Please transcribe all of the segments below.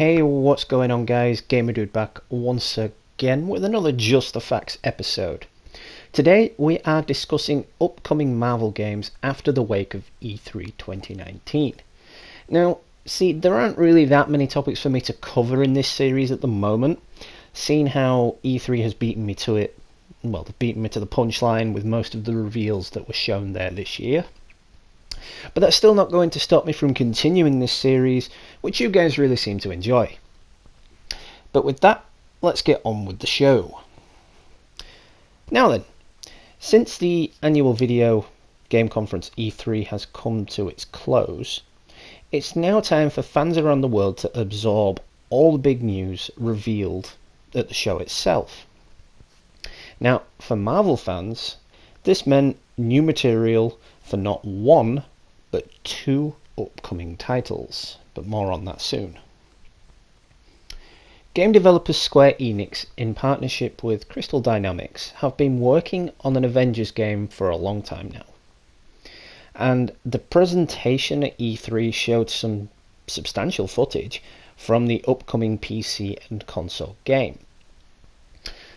Hey, what's going on guys? Gamerdude back once again with another Just the Facts episode. Today we are discussing upcoming Marvel games after the wake of E3 2019. Now, see, there aren't really that many topics for me to cover in this series at the moment, seeing how E3 has beaten me to it. Well, they've beaten me to the punchline with most of the reveals that were shown there this year. But that's still not going to stop me from continuing this series, which you guys really seem to enjoy. But with that, let's get on with the show. Now then, since the annual video game conference E3 has come to its close, it's now time for fans around the world to absorb all the big news revealed at the show itself. Now, for Marvel fans, this meant new material for not one, but two upcoming titles, but more on that soon. Game developers Square Enix, in partnership with Crystal Dynamics, have been working on an Avengers game for a long time now. And the presentation at E3 showed some substantial footage from the upcoming PC and console game.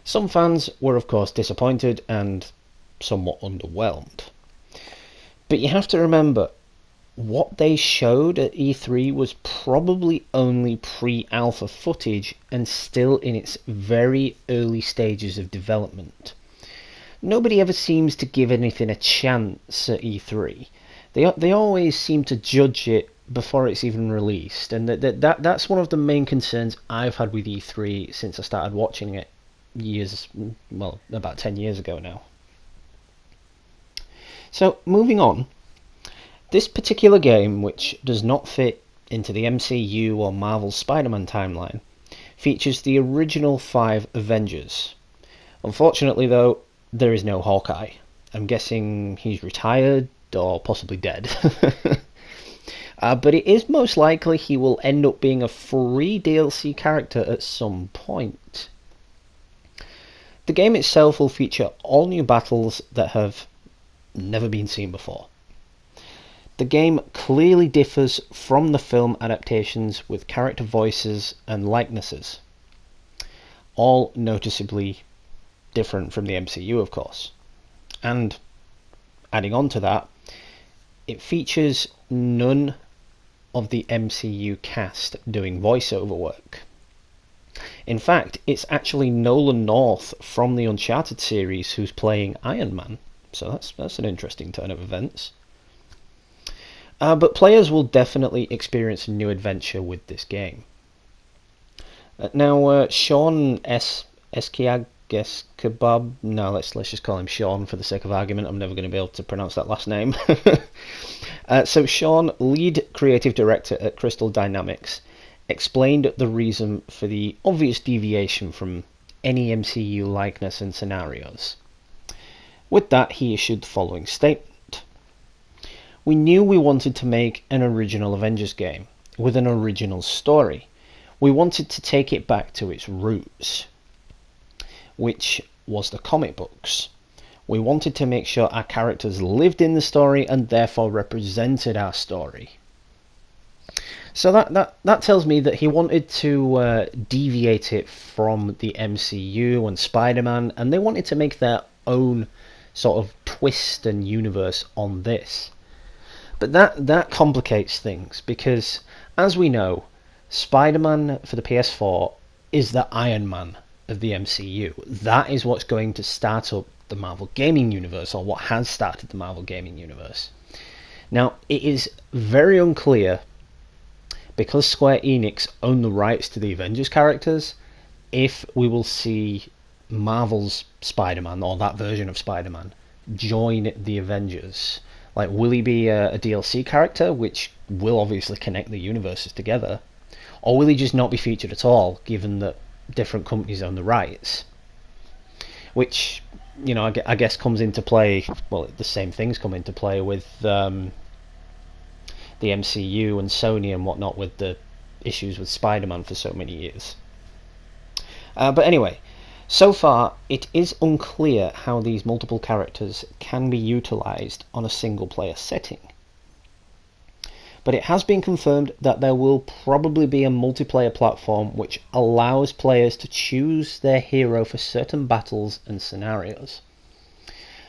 Some fans were of course disappointed and somewhat underwhelmed. But you have to remember, what they showed at E3 was probably only pre-alpha footage and still in its very early stages of development. Nobody ever seems to give anything a chance at E3. They always seem to judge it before it's even released, and that's one of the main concerns I've had with E3 since I started watching it about 10 years ago now. So, moving on, this particular game, which does not fit into the MCU or Marvel's Spider-Man timeline, features the original 5 Avengers. Unfortunately though, there is no Hawkeye. I'm guessing he's retired or possibly dead. But it is most likely he will end up being a free DLC character at some point. The game itself will feature all new battles that have never been seen before. The game clearly differs from the film adaptations with character voices and likenesses, all noticeably different from the MCU of course. And adding on to that, it features none of the MCU cast doing voiceover work. In fact, it's actually Nolan North from the Uncharted series who's playing Iron Man, so that's an interesting turn of events. But players will definitely experience a new adventure with this game. Now, Sean Kebab. No, let's just call him Sean for the sake of argument. I'm never going to be able to pronounce that last name. So Sean, lead creative director at Crystal Dynamics, explained the reason for the obvious deviation from any MCU likeness and scenarios. With that, he issued the following statement. We knew we wanted to make an original Avengers game with an original story. We wanted to take it back to its roots, which was the comic books. We wanted to make sure our characters lived in the story and therefore represented our story. So that tells me that he wanted to deviate it from the MCU and Spider-Man, and they wanted to make their own sort of twist and universe on this. But that complicates things because, as we know, Spider-Man for the PS4 is the Iron Man of the MCU. That is what's going to start up the Marvel Gaming Universe, or what has started the Marvel Gaming Universe. Now, it is very unclear, because Square Enix own the rights to the Avengers characters, if we will see Marvel's Spider-Man, or that version of Spider-Man, join the Avengers. Like, will he be a DLC character, which will obviously connect the universes together? Or will he just not be featured at all, given that different companies own the rights? Which, you know, I guess comes into play, well, the same things come into play with the MCU and Sony and whatnot, with the issues with Spider-Man for so many years. But anyway, so far it is unclear how these multiple characters can be utilised on a single player setting. but it has been confirmed that there will probably be a multiplayer platform which allows players to choose their hero for certain battles and scenarios.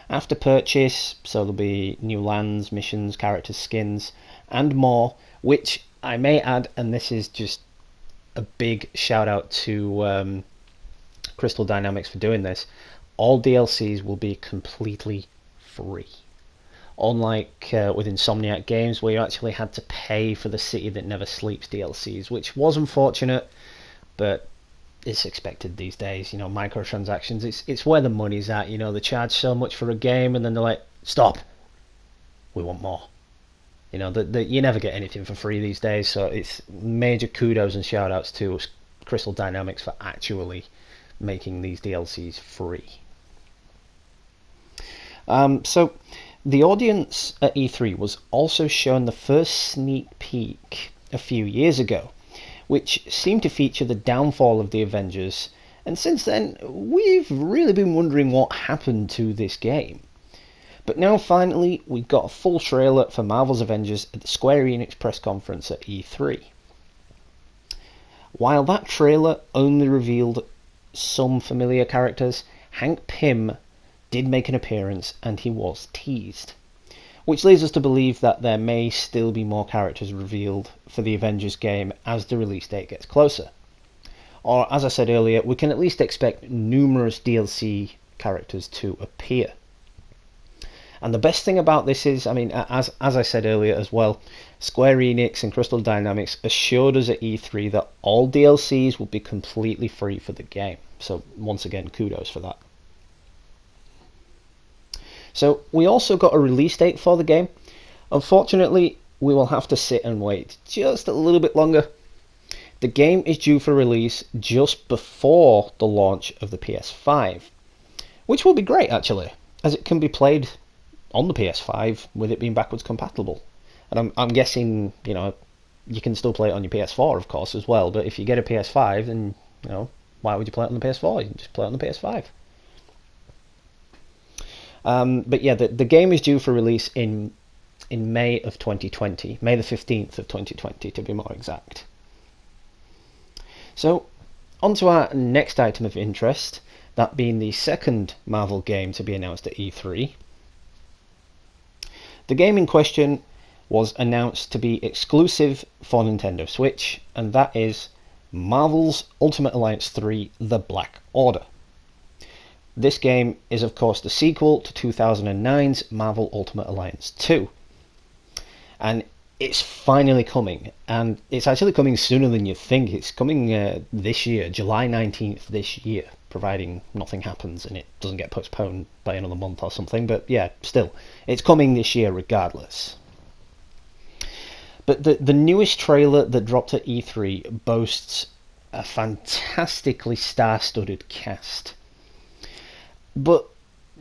After purchase, so there'll be new lands, missions, characters, skins, and more, which I may add, and this is just a big shout out to Crystal Dynamics for doing this, all DLCs will be completely free. Unlike with Insomniac Games, where you actually had to pay for the City That Never Sleeps DLCs, which was unfortunate, but it's expected these days. You know, microtransactions, it's where the money's at. You know, they charge so much for a game and then they're like, stop, we want more. You know, you never get anything for free these days, so it's major kudos and shout outs to Crystal Dynamics for actually making these DLCs free. So the audience at E3 was also shown the first sneak peek a few years ago, which seemed to feature the downfall of the Avengers, and since then we've really been wondering what happened to this game. But now finally we've got a full trailer for Marvel's Avengers at the Square Enix press conference at E3. While that trailer only revealed some familiar characters, Hank Pym did make an appearance and he was teased, which leads us to believe that there may still be more characters revealed for the Avengers game as the release date gets closer. Or, as I said earlier, we can at least expect numerous DLC characters to appear. And the best thing about this is, I mean, as I said earlier as well, Square Enix and Crystal Dynamics assured us at E3 that all DLCs will be completely free for the game. So, once again, kudos for that. So we also got a release date for the game. Unfortunately, we will have to sit and wait just a little bit longer. The game is due for release just before the launch of the PS5, which will be great actually, as it can be played on the PS5 with it being backwards compatible. And I'm guessing, you know, you can still play it on your PS4 of course as well, but if you get a PS5 then, you know, why would you play it on the PS4? You can just play it on the PS5. But yeah, the game is due for release in May of 2020, May the 15th of 2020 to be more exact. So, on to our next item of interest, that being the second Marvel game to be announced at E3. The game in question was announced to be exclusive for Nintendo Switch, and that is Marvel's Ultimate Alliance 3: The Black Order. This game is of course the sequel to 2009's Marvel Ultimate Alliance 2. And it's finally coming, and it's actually coming sooner than you think. It's coming this year, July 19th this year, providing nothing happens and it doesn't get postponed by another month or something, but yeah, still, it's coming this year regardless. But the newest trailer that dropped at E3 boasts a fantastically star-studded cast. But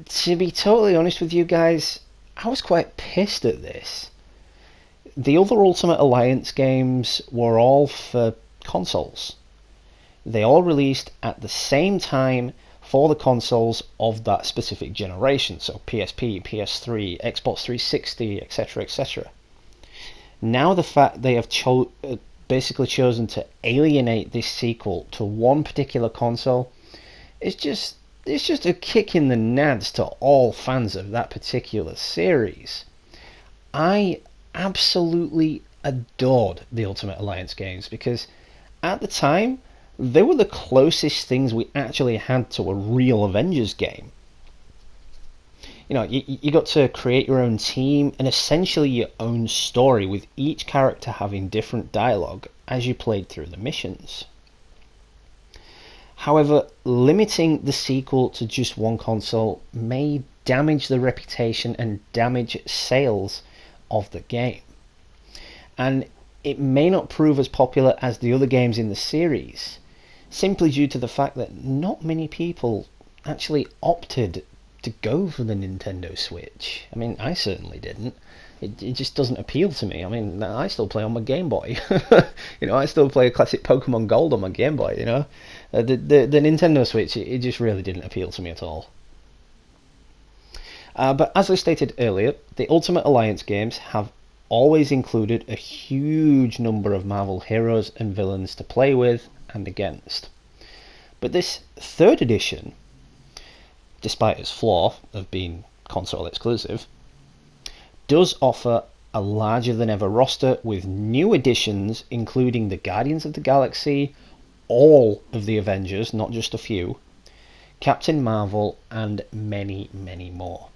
to be totally honest with you guys, I was quite pissed at this. The other Ultimate Alliance games were all for consoles. They all released at the same time for the consoles of that specific generation, so PSP, PS3, Xbox 360, etc, etc. Now the fact they have basically chosen to alienate this sequel to one particular console is just... it's just a kick in the nads to all fans of that particular series. I absolutely adored the Ultimate Alliance games because at the time they were the closest things we actually had to a real Avengers game. You know, you got to create your own team and essentially your own story, with each character having different dialogue as you played through the missions. However, limiting the sequel to just one console may damage the reputation and damage sales of the game. And it may not prove as popular as the other games in the series, simply due to the fact that not many people actually opted to go for the Nintendo Switch. I mean, I certainly didn't. It just doesn't appeal to me. I mean, I still play on my Game Boy. You know, I still play a classic Pokemon Gold on my Game Boy, you know. The Nintendo Switch, it just really didn't appeal to me at all. But as I stated earlier, the Ultimate Alliance games have always included a huge number of Marvel heroes and villains to play with and against. But this third edition, despite its flaw of being console exclusive, does offer a larger than ever roster with new additions including the Guardians of the Galaxy, all of the Avengers, not just a few, Captain Marvel, and many, many more.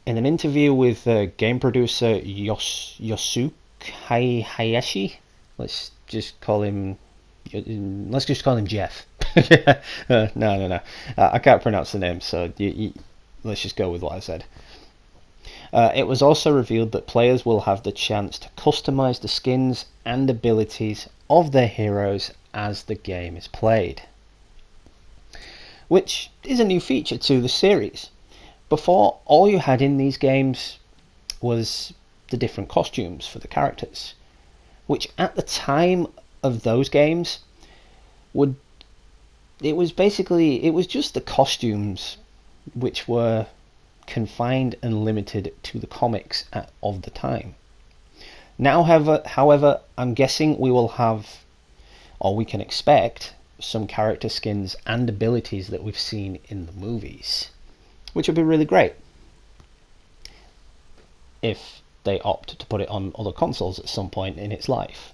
In an interview with game producer Yosuke Hayashi, let's just call him Jeff. No. I can't pronounce the name, so let's just go with what I said. It was also revealed that players will have the chance to customize the skins and abilities of their heroes as the game is played, which is a new feature to the series. Before, all you had in these games was the different costumes for the characters, which at the time of those games it was just the costumes which were confined and limited to the comics of the time. Now, however, I'm guessing we will have, or we can expect, some character skins and abilities that we've seen in the movies, which would be really great if they opt to put it on other consoles at some point in its life.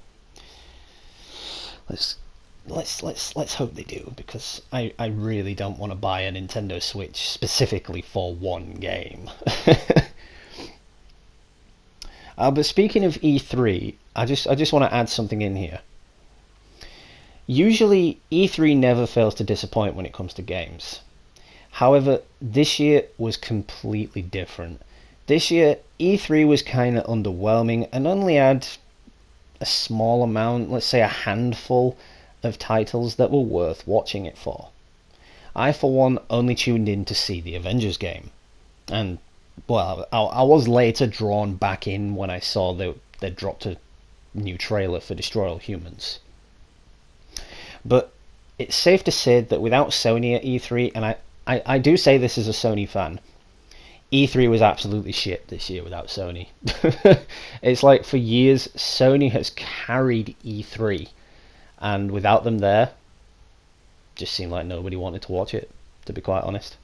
Let's hope they do, because I really don't want to buy a Nintendo Switch specifically for one game. But speaking of E3, I just want to add something in here. Usually E3 never fails to disappoint when it comes to games. However, this year was completely different. This year E3 was kind of underwhelming and only had a small amount, let's say a handful of titles that were worth watching it for. I, for one, only tuned in to see the Avengers game, and well, I was later drawn back in when I saw they dropped a new trailer for Destroy All Humans. But it's safe to say that without Sony at E3, and I do say this as a Sony fan, E3 was absolutely shit this year without Sony. It's like for years Sony has carried E3, and without them there, just seemed like nobody wanted to watch it, to be quite honest.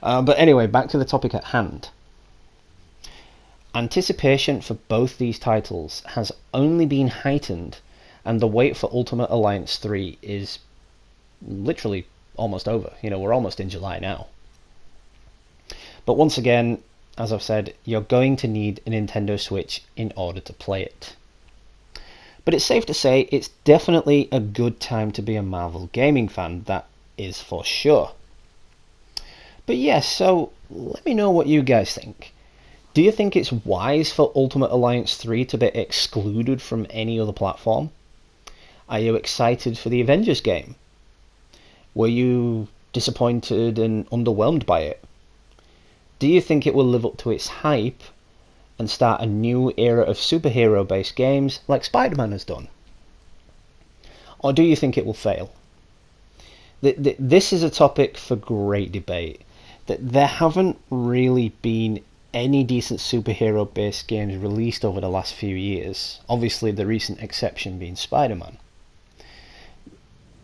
But anyway, back to the topic at hand. Anticipation for both these titles has only been heightened, and the wait for Ultimate Alliance 3 is literally almost over. We're almost in July now. But once again, as I've said, you're going to need a Nintendo Switch in order to play it. But it's safe to say it's definitely a good time to be a Marvel gaming fan, that is for sure. But yes, so let me know what you guys think. Do you think it's wise for Ultimate Alliance 3 to be excluded from any other platform? Are you excited for the Avengers game? Were you disappointed and underwhelmed by it? Do you think it will live up to its hype and start a new era of superhero-based games like Spider-Man has done? Or do you think it will fail? This is a topic for great debate. There haven't really been any decent superhero-based games released over the last few years, obviously the recent exception being Spider-Man.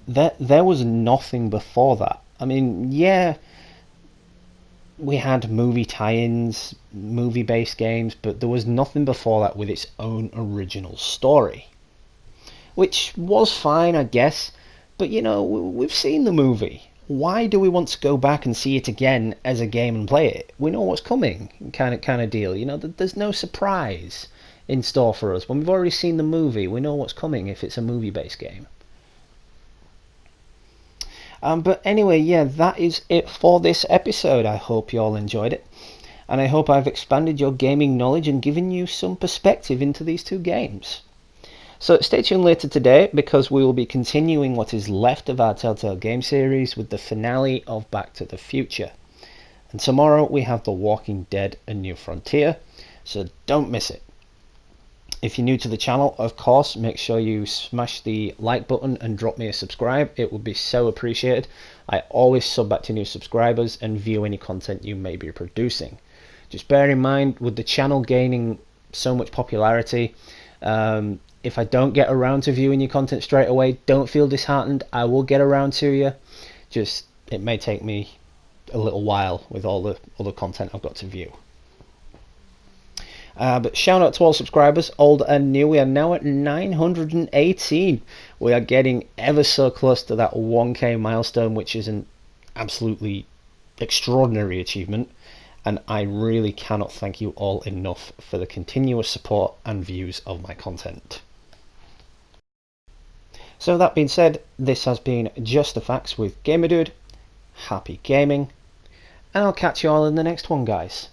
There was nothing before that. I mean, yeah, we had movie tie-ins, movie-based games, but there was nothing before that with its own original story. Which was fine, I guess, but we've seen the movie. Why do we want to go back and see it again as a game and play it? We know what's coming, kind of deal. There's no surprise in store for us. When we've already seen the movie, we know what's coming if it's a movie-based game. But anyway, yeah, that is it for this episode. I hope you all enjoyed it, and I hope I've expanded your gaming knowledge and given you some perspective into these two games. So stay tuned later today, because we will be continuing what is left of our Telltale game series with the finale of Back to the Future. And tomorrow we have The Walking Dead: A New Frontier, so don't miss it. If you're new to the channel, of course, make sure you smash the like button and drop me a subscribe. It would be so appreciated. I always sub back to new subscribers and view any content you may be producing. Just bear in mind, with the channel gaining so much popularity, if I don't get around to viewing your content straight away, don't feel disheartened. I will get around to you. Just, it may take me a little while with all the other content I've got to view. But shout out to all subscribers, old and new. We are now at 918. We are getting ever so close to that 1k milestone, which is an absolutely extraordinary achievement, and I really cannot thank you all enough for the continuous support and views of my content. So that being said, this has been Just the Facts with Gamerdude. Happy gaming, and I'll catch you all in the next one, guys.